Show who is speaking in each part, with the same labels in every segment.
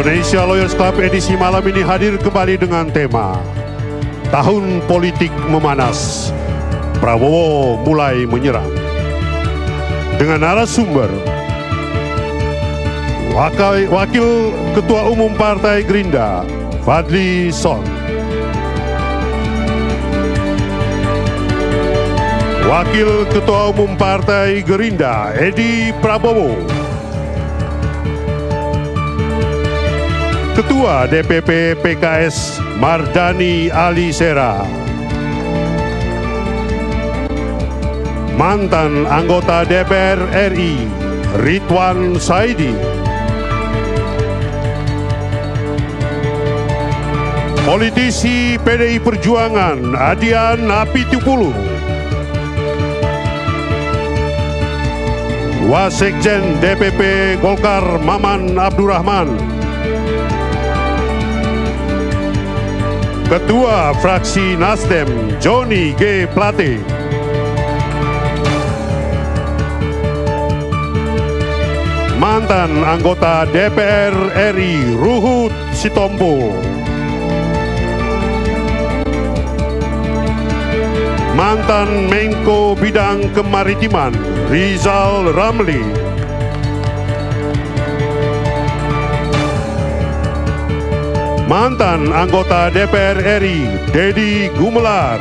Speaker 1: Indonesia Lawyers Club edisi malam ini hadir kembali dengan tema Tahun Politik Memanas, Prabowo mulai menyerang. Dengan narasumber Wakil Ketua Umum Partai Gerindra, Fadli Zon. Wakil Ketua Umum Partai Gerindra, Edi Prabowo. Ketua DPP PKS, Mardani Alisera. Mantan anggota DPR RI, Ridwan Saidi. Politisi PDI Perjuangan, Adian Apitupulu. Wasekjen DPP Golkar, Maman Abdurrahman. Ketua Fraksi Nasdem, Joni G. Plate. Mantan anggota DPR RI, Ruhut Sitompul. Mantan Menko Bidang Kemaritiman, Rizal Ramli. Mantan anggota DPR RI, Dedi Gumelar.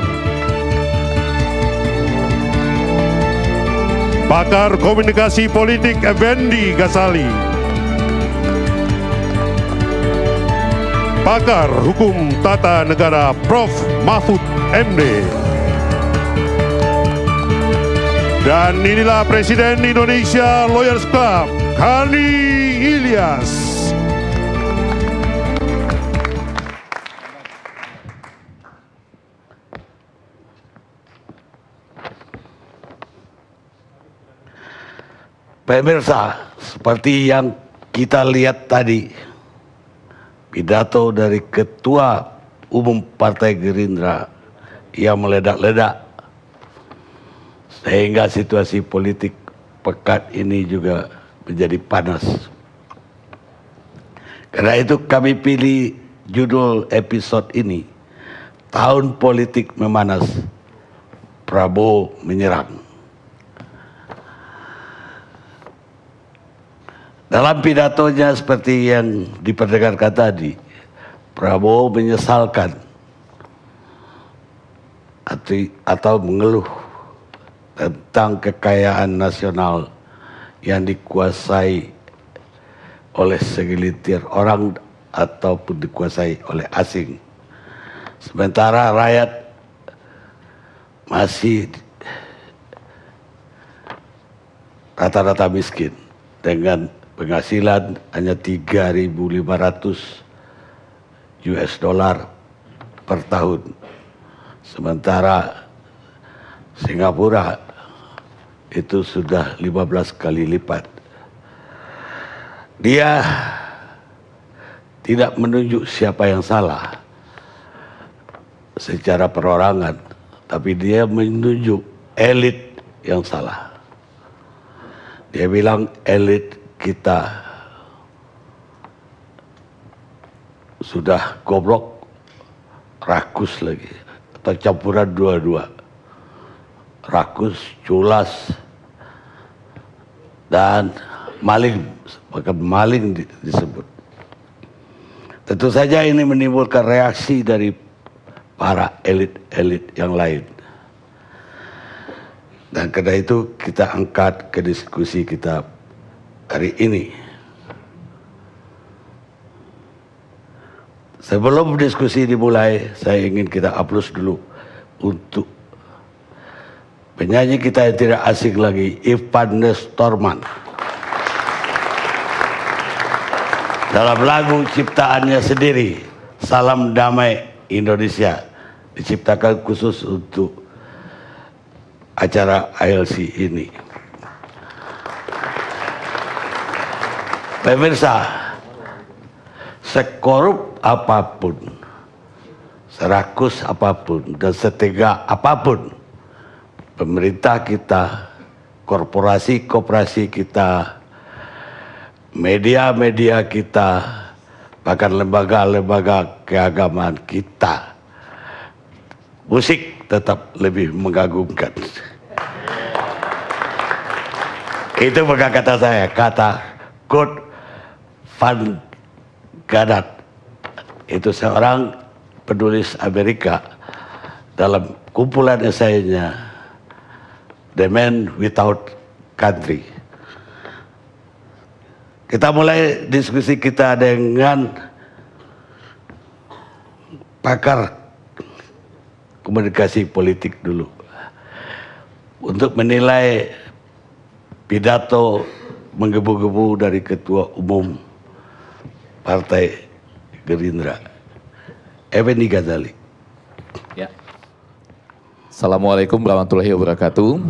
Speaker 1: Pakar Komunikasi Politik, Effendi Ghazali. Pakar Hukum Tata Negara, Prof. Mahfud MD. Dan inilah Presiden Indonesia Lawyers Club, Kani Ilyas.
Speaker 2: Pemirsa, seperti yang kita lihat tadi, pidato dari Ketua Umum Partai Gerindra yang meledak-ledak, sehingga situasi politik pekan ini juga menjadi panas. Karena itu kami pilih judul episode ini, Tahun Politik Memanas, Prabowo Menyerang. Dalam pidatonya seperti yang diperdengarkan tadi, Prabowo menyesalkan atau mengeluh tentang kekayaan nasional yang dikuasai oleh segelintir orang ataupun dikuasai oleh asing. Sementara rakyat masih rata-rata miskin dengan penghasilan hanya 3.500 US dollar per tahun. Sementara Singapura itu sudah 15 kali lipat. Dia tidak menunjuk siapa yang salah secara perorangan, tapi dia menunjuk elit yang salah. Dia bilang elit kita sudah goblok, rakus lagi, atau campuran dua-dua, rakus, culas, dan maling, bahkan maling disebut. Tentu saja ini menimbulkan reaksi dari para elit-elit yang lain. Dan karena itu kita angkat ke diskusi kita hari ini. Sebelum diskusi dimulai, saya ingin kita aplaus dulu untuk penyanyi kita yang tidak asing lagi, Ivan Nestorman. Dalam lagu ciptaannya sendiri, Salam Damai Indonesia, diciptakan khusus untuk acara ILC ini. Pemirsa, sekorup apapun, serakus apapun, dan setega apapun pemerintah kita, korporasi-korporasi kita, media-media kita, bahkan lembaga-lembaga keagamaan kita, musik tetap lebih mengagumkan. Itu bukan kata saya, kata Kurt Van Gadat. Itu seorang penulis Amerika dalam kumpulan esainya The Man Without Country. Kita mulai diskusi kita dengan pakar komunikasi politik dulu untuk menilai pidato menggebu-gebu dari Ketua Umum Partai Gerindra, Effendi Ghazali.
Speaker 3: Ya. Assalamualaikum warahmatullahi wabarakatuh.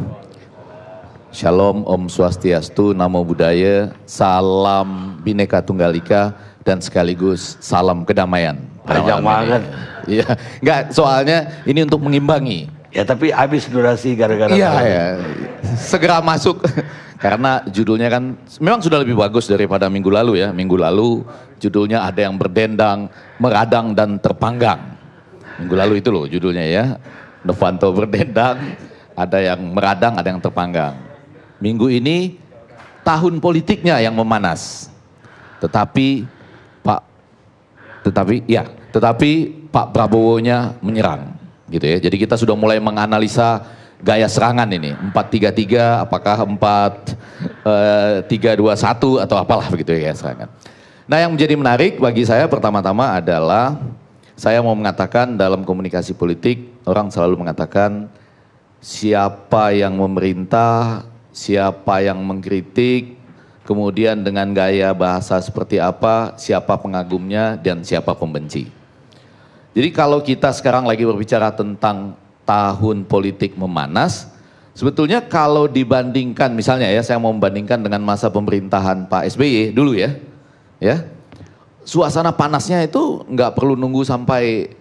Speaker 3: Shalom, Om Swastiastu, Namo Buddhaya, salam Bhinneka Tunggal Ika, dan sekaligus salam kedamaian.
Speaker 2: Panjang banget.
Speaker 3: Iya, enggak, soalnya ini untuk mengimbangi.
Speaker 2: Ya tapi habis durasi gara-gara.
Speaker 3: Iya, ya. Segera masuk. Karena judulnya kan memang sudah lebih bagus daripada minggu lalu ya. Minggu lalu judulnya ada yang berdendang, meradang, dan terpanggang. Minggu lalu itu loh judulnya ya. Novanto berdendang, ada yang meradang, ada yang terpanggang. Minggu ini tahun politiknya yang memanas. Tetapi Pak Prabowo-nya menyerang gitu ya. Jadi kita sudah mulai menganalisa gaya serangan ini, 4-3-3 apakah 4-3-2-1 atau apalah begitu ya serangan. Nah, yang menjadi menarik bagi saya pertama-tama adalah saya mau mengatakan dalam komunikasi politik orang selalu mengatakan siapa yang memerintah, siapa yang mengkritik, kemudian dengan gaya bahasa seperti apa, siapa pengagumnya, dan siapa pembenci. Jadi kalau kita sekarang lagi berbicara tentang tahun politik memanas, sebetulnya kalau dibandingkan, misalnya ya, saya mau membandingkan dengan masa pemerintahan Pak SBY dulu ya, suasana panasnya itu nggak perlu nunggu sampai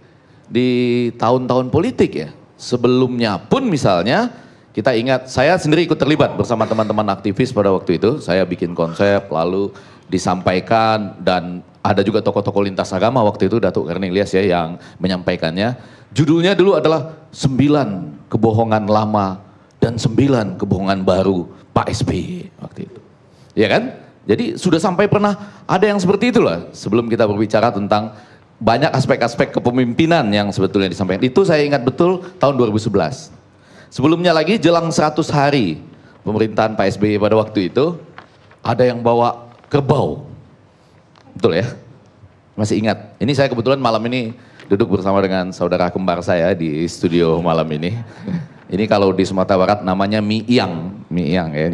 Speaker 3: di tahun-tahun politik ya. Sebelumnya pun misalnya, kita ingat, saya sendiri ikut terlibat bersama teman-teman aktivis pada waktu itu. Saya bikin konsep, lalu disampaikan, dan ada juga tokoh-tokoh lintas agama waktu itu, Datuk Karni Ilyas ya yang menyampaikannya. Judulnya dulu adalah 9 kebohongan lama dan 9 kebohongan baru Pak SBY waktu itu. Ya kan? Jadi sudah sampai pernah ada yang seperti itulah sebelum kita berbicara tentang banyak aspek-aspek kepemimpinan yang sebetulnya disampaikan. Itu saya ingat betul tahun 2011. Sebelumnya lagi jelang 100 hari pemerintahan Pak SBY pada waktu itu, ada yang bawa kerbau. Betul ya? Masih ingat. Ini saya kebetulan malam ini duduk bersama dengan saudara kembar saya di studio malam ini. Ini kalau di Sumatera Barat namanya mie iyang ya.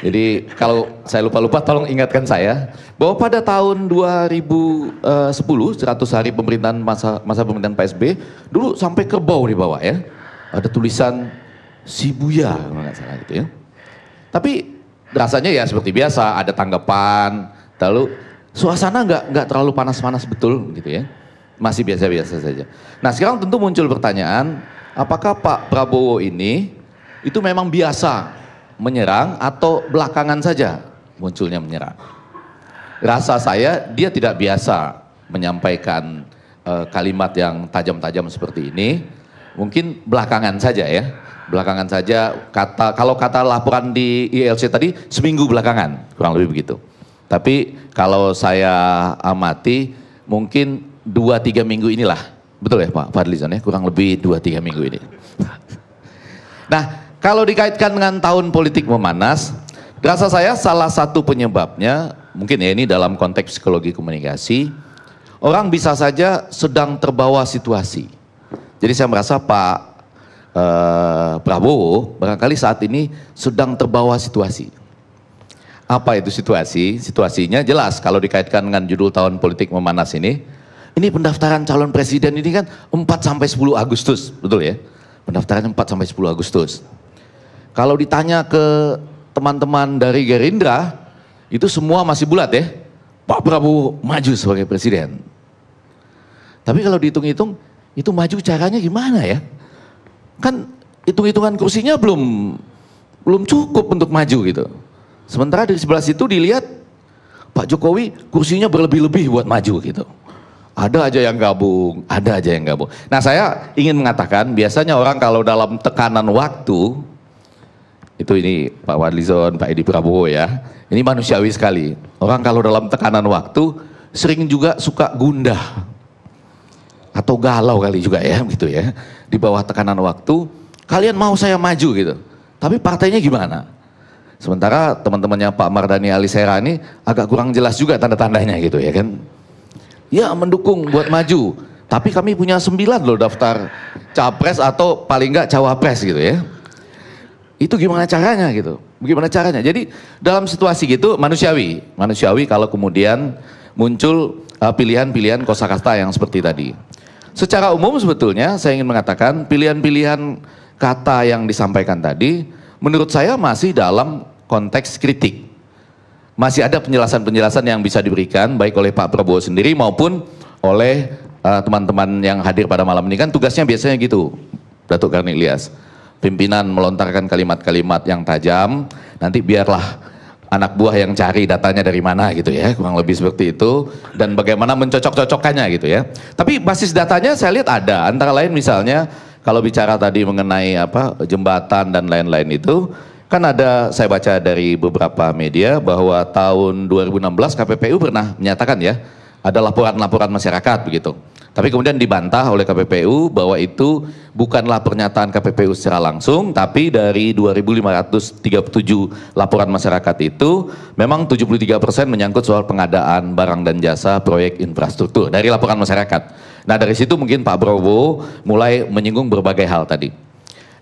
Speaker 3: Jadi kalau saya lupa-lupa tolong ingatkan saya bahwa pada tahun 2010 100 hari pemerintahan masa pemerintahan Pak SBY dulu sampai kerbau dibawa ya. Ada tulisan Shibuya kalau nggak salah gitu ya. Tapi rasanya ya seperti biasa, ada tanggapan, lalu suasana nggak terlalu panas-panas betul gitu ya. Masih biasa-biasa saja. Nah, sekarang tentu muncul pertanyaan, apakah Pak Prabowo ini itu memang biasa menyerang atau belakangan saja munculnya menyerang? Rasa saya dia tidak biasa menyampaikan kalimat yang tajam-tajam seperti ini. Mungkin belakangan saja ya, belakangan saja, kalau kata laporan di ILC tadi seminggu belakangan, kurang lebih begitu. Tapi kalau saya amati mungkin 2-3 minggu inilah, betul ya Pak Fadlizon ya, kurang lebih 2-3 minggu ini. Nah, kalau dikaitkan dengan tahun politik memanas, rasa saya salah satu penyebabnya, mungkin ya ini dalam konteks psikologi komunikasi, orang bisa saja sedang terbawa situasi. Jadi saya merasa Pak Prabowo barangkali saat ini sedang terbawa situasi. Apa itu situasi? Situasinya jelas kalau dikaitkan dengan judul tahun politik memanas ini pendaftaran calon presiden ini kan 4-10 Agustus, betul ya? Pendaftaran 4-10 Agustus. Kalau ditanya ke teman-teman dari Gerindra, itu semua masih bulat ya, Pak Prabowo maju sebagai presiden. Tapi kalau dihitung-hitung, itu maju caranya gimana ya? Kan hitung-hitungan kursinya belum cukup untuk maju gitu. Sementara di sebelah situ dilihat Pak Jokowi kursinya berlebih-lebih buat maju gitu. Ada aja yang gabung, ada aja yang gabung. Nah, saya ingin mengatakan biasanya orang kalau dalam tekanan waktu, itu ini Pak Wadlizon, Pak Edi Prabowo ya, ini manusiawi sekali. Orang kalau dalam tekanan waktu sering juga suka gundah atau galau kali juga ya, gitu ya. Di bawah tekanan waktu, kalian mau saya maju gitu, tapi partainya gimana? Sementara teman-temannya Pak Mardhani Alisera ini agak kurang jelas juga tanda-tandanya gitu ya kan. Ya mendukung buat maju, tapi kami punya 9 loh daftar capres atau paling enggak cawapres gitu ya. Itu gimana caranya gitu, bagaimana caranya? Jadi dalam situasi gitu manusiawi kalau kemudian muncul pilihan-pilihan kosakata yang seperti tadi. Secara umum sebetulnya saya ingin mengatakan pilihan-pilihan kata yang disampaikan tadi menurut saya masih dalam konteks kritik. Masih ada penjelasan-penjelasan yang bisa diberikan baik oleh Pak Prabowo sendiri maupun oleh teman-teman yang hadir pada malam ini. Kan tugasnya biasanya gitu, Datuk Karni Ilyas. Pimpinan melontarkan kalimat-kalimat yang tajam, nanti biarlah anak buah yang cari datanya dari mana gitu ya, kurang lebih seperti itu, dan bagaimana mencocok-cocokkannya gitu ya. Tapi basis datanya saya lihat ada, antara lain misalnya kalau bicara tadi mengenai jembatan dan lain-lain itu, kan ada, saya baca dari beberapa media bahwa tahun 2016 KPPU pernah menyatakan ya, ada laporan-laporan masyarakat begitu. Tapi kemudian dibantah oleh KPPU bahwa itu bukanlah pernyataan KPPU secara langsung, tapi dari 2.537 laporan masyarakat itu memang 73% menyangkut soal pengadaan barang dan jasa proyek infrastruktur dari laporan masyarakat. Nah dari situ mungkin Pak Prabowo mulai menyinggung berbagai hal tadi.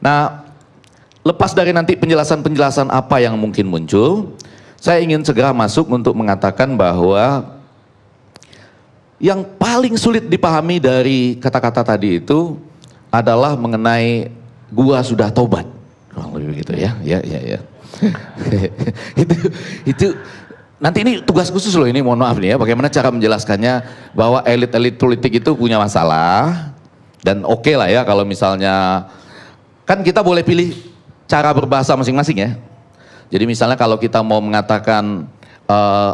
Speaker 3: Nah lepas dari nanti penjelasan-penjelasan apa yang mungkin muncul, saya ingin segera masuk untuk mengatakan bahwa yang paling sulit dipahami dari kata-kata tadi itu adalah mengenai gua sudah tobat. Kurang lebih begitu ya. Ya. itu nanti ini tugas khusus loh ini, mohon maaf nih ya, bagaimana cara menjelaskannya bahwa elit-elit politik itu punya masalah dan oke lah ya kalau misalnya kan kita boleh pilih cara berbahasa masing-masing ya. Jadi misalnya kalau kita mau mengatakan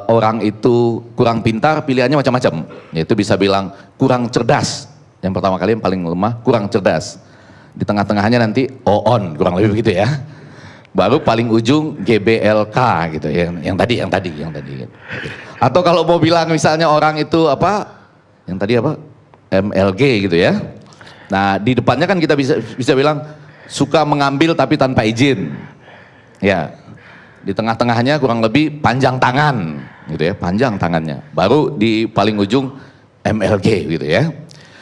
Speaker 3: orang itu kurang pintar, pilihannya macam-macam. Yaitu bisa bilang kurang cerdas. Yang pertama kali yang paling lemah, kurang cerdas. Di tengah-tengahnya nanti on, kurang lebih begitu ya. Baru paling ujung GBLK gitu ya. Yang tadi. Atau kalau mau bilang misalnya orang itu yang tadi MLG gitu ya. Nah, di depannya kan kita bisa bilang suka mengambil tapi tanpa izin. Ya. Di tengah-tengahnya kurang lebih panjang tangan gitu ya, panjang tangannya. Baru di paling ujung MLG gitu ya.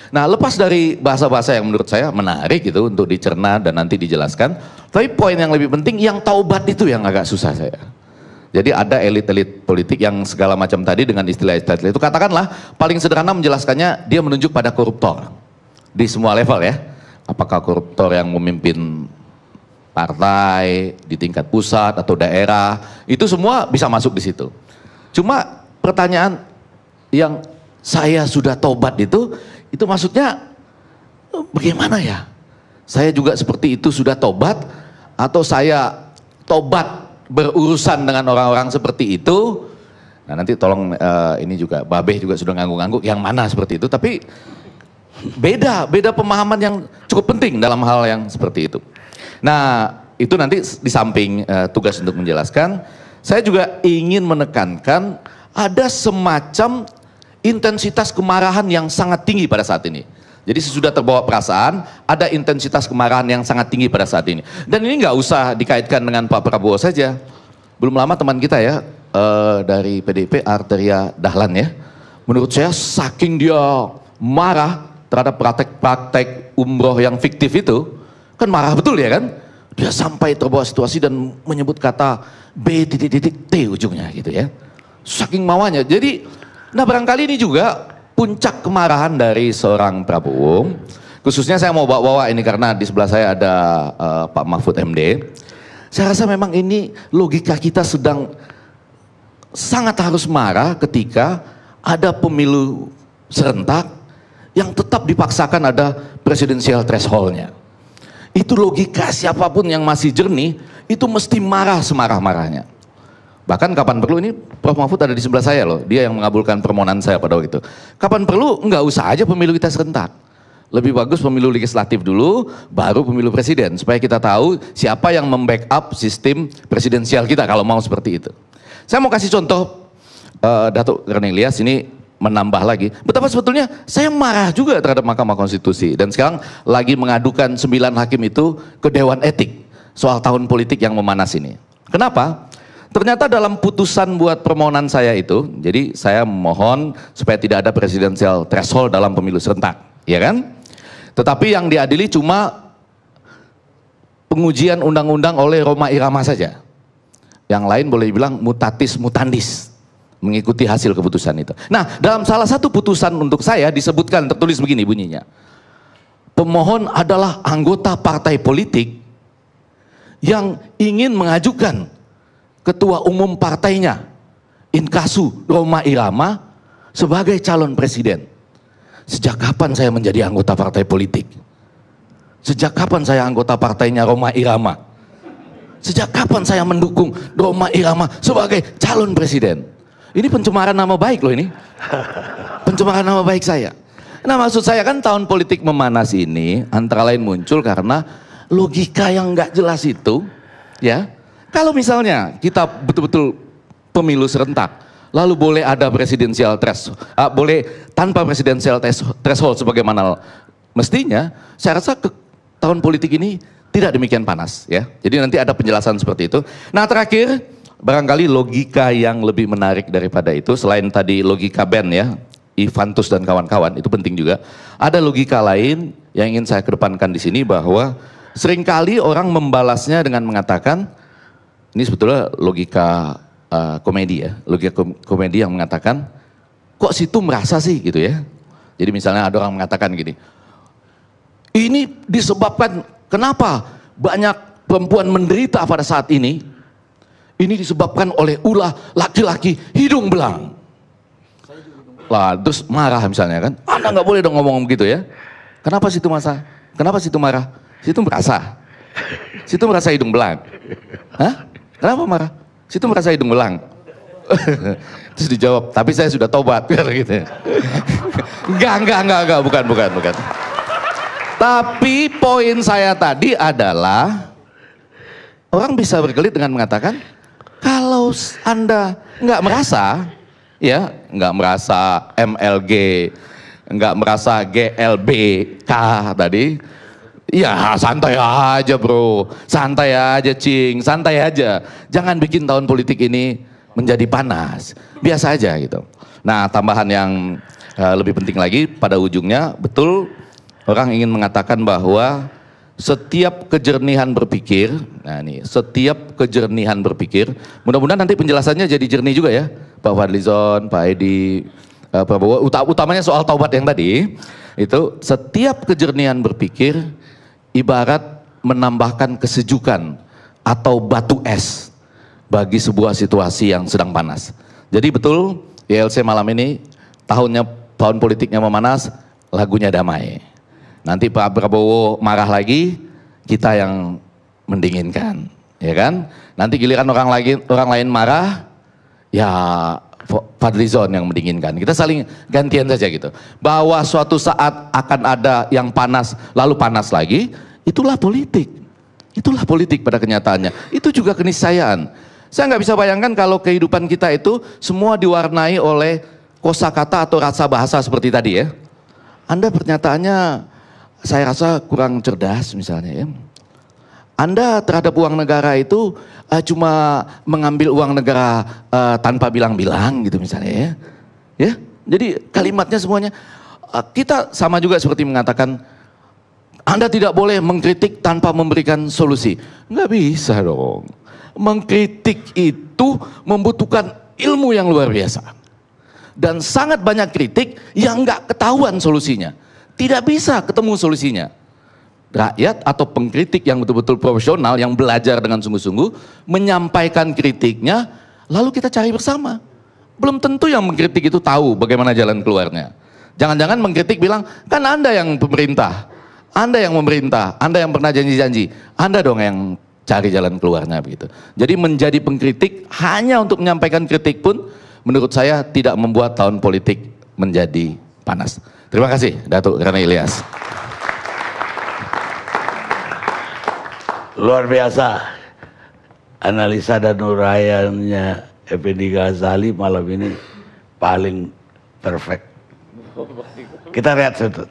Speaker 3: Nah, lepas dari bahasa-bahasa yang menurut saya menarik gitu untuk dicerna dan nanti dijelaskan, tapi poin yang lebih penting yang taubat itu yang agak susah saya. Jadi ada elit-elit politik yang segala macam tadi dengan istilah-istilah itu, katakanlah paling sederhana menjelaskannya dia menunjuk pada koruptor di semua level ya. Apakah koruptor yang memimpin partai, di tingkat pusat atau daerah, itu semua bisa masuk di situ. Cuma pertanyaan yang saya sudah tobat itu maksudnya bagaimana ya? Saya juga seperti itu sudah tobat, atau saya tobat berurusan dengan orang-orang seperti itu? Nah nanti tolong ini juga, Babeh juga sudah ngangguk-ngangguk, yang mana seperti itu, tapi beda pemahaman yang cukup penting dalam hal yang seperti itu. Nah itu nanti di samping tugas untuk menjelaskan, saya juga ingin menekankan ada semacam intensitas kemarahan yang sangat tinggi pada saat ini. Jadi sesudah terbawa perasaan, ada intensitas kemarahan yang sangat tinggi pada saat ini. Dan ini nggak usah dikaitkan dengan Pak Prabowo saja. Belum lama teman kita ya dari PDIP, Arteria Dahlan ya, menurut saya saking dia marah terhadap praktek umroh yang fiktif itu, kan marah betul ya kan? Dia sampai terbawa situasi dan menyebut kata B.T ujungnya gitu ya. Saking mawanya. Jadi, nah barangkali ini juga puncak kemarahan dari seorang Prabowo. Khususnya saya mau bawa-bawa ini karena di sebelah saya ada Pak Mahfud MD. Saya rasa memang ini logika kita sedang sangat harus marah ketika ada pemilu serentak yang tetap dipaksakan ada presidensial threshold-nya. Itu logika siapapun yang masih jernih, itu mesti marah semarah-marahnya. Bahkan kapan perlu, ini Prof. Mahfud ada di sebelah saya loh, dia yang mengabulkan permohonan saya pada waktu itu. Kapan perlu, nggak usah aja pemilu kita serentak. Lebih bagus pemilu legislatif dulu, baru pemilu presiden. Supaya kita tahu siapa yang membackup sistem presidensial kita kalau mau seperti itu. Saya mau kasih contoh, Datuk Cornelius ini menambah lagi. Betapa sebetulnya saya marah juga terhadap Mahkamah Konstitusi. Dan sekarang lagi mengadukan 9 hakim itu ke Dewan Etik. Soal tahun politik yang memanas ini. Kenapa? Ternyata dalam putusan buat permohonan saya itu, jadi saya mohon supaya tidak ada presidensial threshold dalam pemilu serentak, ya kan? Tetapi yang diadili cuma pengujian undang-undang oleh Rhoma Irama saja. Yang lain boleh dibilang mutatis mutandis, mengikuti hasil keputusan itu. Nah, dalam salah satu putusan untuk saya disebutkan, tertulis begini bunyinya. Pemohon adalah anggota partai politik yang ingin mengajukan ketua umum partainya, Inkasu Rhoma Irama, sebagai calon presiden. Sejak kapan saya menjadi anggota partai politik? Sejak kapan saya anggota partainya Rhoma Irama? Sejak kapan saya mendukung Rhoma Irama sebagai calon presiden? Ini pencemaran nama baik loh ini. Pencemaran nama baik saya. Nah, maksud saya kan tahun politik memanas ini antara lain muncul karena logika yang nggak jelas itu, ya. Kalau misalnya kita betul-betul pemilu serentak, lalu boleh ada presidensial threshold, boleh tanpa presidensial threshold sebagaimana mestinya, saya rasa tahun politik ini tidak demikian panas, ya. Jadi nanti ada penjelasan seperti itu. Nah, terakhir, barangkali logika yang lebih menarik daripada itu, selain tadi logika Ben ya, Ivantus dan kawan-kawan, itu penting juga. Ada logika lain yang ingin saya kedepankan di sini bahwa seringkali orang membalasnya dengan mengatakan, ini sebetulnya logika komedi ya, logika komedi yang mengatakan, kok situ merasa sih gitu ya. Jadi misalnya ada orang mengatakan gini, ini disebabkan kenapa banyak perempuan menderita pada saat ini disebabkan oleh ulah laki-laki hidung belang. Lah terus marah misalnya kan, Anda nggak boleh dong ngomong begitu ya. Kenapa situ masa? Kenapa situ marah? Situ merasa. Situ merasa hidung belang. Hah? Kenapa marah? Situ merasa hidung belang. Terus dijawab, tapi saya sudah tobat gitu. Enggak, bukan. Tapi poin saya tadi adalah orang bisa berkelit dengan mengatakan kalau Anda nggak merasa, ya nggak merasa MLG, nggak merasa GLBK tadi. Ya santai aja bro, santai aja cing, santai aja. Jangan bikin tahun politik ini menjadi panas, biasa aja gitu. Nah, tambahan yang lebih penting lagi pada ujungnya, betul orang ingin mengatakan bahwa setiap kejernihan berpikir, nah ini setiap kejernihan berpikir, mudah-mudahan nanti penjelasannya jadi jernih juga ya, Pak Fadlizon, Pak Edi, Prabowo, utamanya soal taubat yang tadi, itu setiap kejernihan berpikir ibarat menambahkan kesejukan atau batu es bagi sebuah situasi yang sedang panas. Jadi betul YLC malam ini tahun politiknya memanas, lagunya damai. Nanti Pak Prabowo marah lagi, kita yang mendinginkan, ya kan? Nanti giliran orang lain marah, ya Fadlizon yang mendinginkan. Kita saling gantian saja gitu. Bahwa suatu saat akan ada yang panas, lalu panas lagi, itulah politik. Itulah politik pada kenyataannya. Itu juga keniscayaan. Saya nggak bisa bayangkan kalau kehidupan kita itu semua diwarnai oleh kosakata atau rasa bahasa seperti tadi ya. Anda pernyataannya saya rasa kurang cerdas misalnya ya. Anda terhadap uang negara itu cuma mengambil uang negara tanpa bilang-bilang gitu misalnya ya. Ya, jadi kalimatnya semuanya kita sama juga seperti mengatakan Anda tidak boleh mengkritik tanpa memberikan solusi. Nggak bisa dong. Mengkritik itu membutuhkan ilmu yang luar biasa. Dan sangat banyak kritik yang nggak ketahuan solusinya. Tidak bisa ketemu solusinya. Rakyat atau pengkritik yang betul-betul profesional, yang belajar dengan sungguh-sungguh, menyampaikan kritiknya, lalu kita cari bersama. Belum tentu yang mengkritik itu tahu bagaimana jalan keluarnya. Jangan-jangan mengkritik bilang, kan Anda yang pemerintah, Anda yang memerintah, Anda yang pernah janji-janji, Anda dong yang cari jalan keluarnya begitu. Jadi menjadi pengkritik hanya untuk menyampaikan kritik pun menurut saya tidak membuat tahun politik menjadi panas. Terima kasih Datuk Rani Ilyas.
Speaker 2: Luar biasa analisa dan uraiannya Effendi Ghazali malam ini paling perfect. Kita lihat sudut.